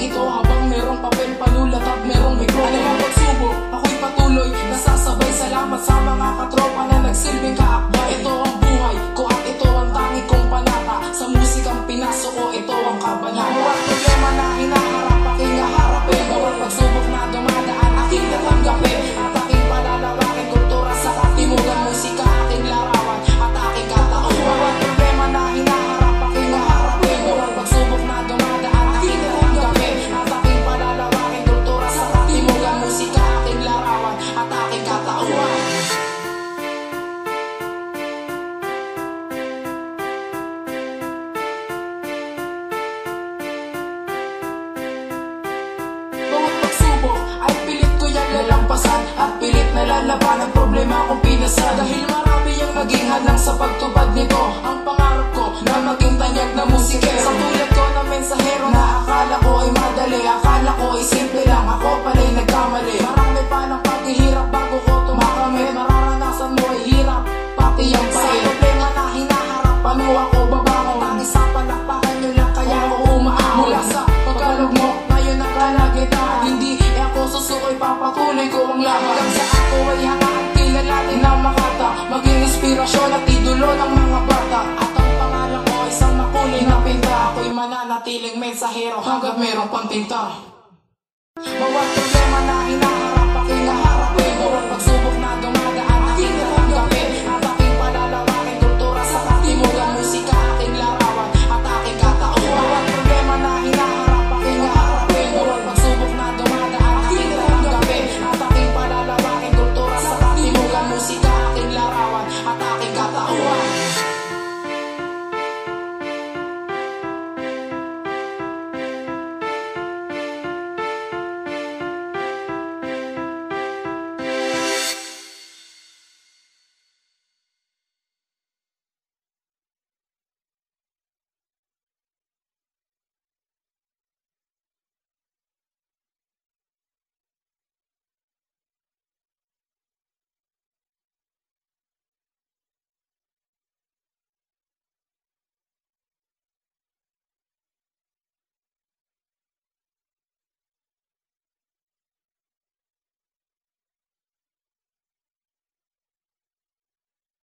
ito habang merong papel, panulat at merong mikro. Ano ang pagsubok, ako'y patuloy nasasabay. Salamat sa mga katropa na nagsilbing kaakbay. Ito ang buhay ko at ito ang tangi kong panata. Sa musikang pinasok ko, ito ang kabanata. Bawat problema na hinaharap, aking haharapin. Bawat pagsubok na dumadaan, aking tatanggapin. At aking palalawakin kultura sa katimugan. Musika aking larawan at aking katauhan. Bawat problema na hinaharap, aking haharapin. Bawat pagsubok na dumadaan, aking tatanggapin. At aking palalawakin kultura sa katimugan. Musika aking larawan at aking katauhan. Bawat pagsubok ay pilit ko yung lalampasan at pilit na lalaban ang problema kong pinasan. Dahil marami yung naging hadlang sa pagtupad nito. Ang pangarap ko na maging tanyag na musikero. Sa tulad ko na mensahero na akala ko ay madali, akala ko ay simple lang, ako pala'y nagkamali. Marami pa ng paghihirap bago ko tumakamit. Mararanasan mo ay hirap, pati ang pait. Sa problema na hinaharap, ano ako babangon? Tangis sa palakpakan nyo lang kaya ako umaahon. Mula sa pagkalugmok, ngayon ang kalagitnaan. Hindi ako susukoy, papatuloy ko ang laban. Hanggang sa ako ay hangaan, kilalanin ng makata. Maging inspirasyon at idolo ng mga bata. At ang pangalan ko ay isang makulay na pinta. Ako'y mananatiling mensahero hanggang merong pantinta. Bawat problema na hinaharap, aking haharapin. Bawat pagsubok na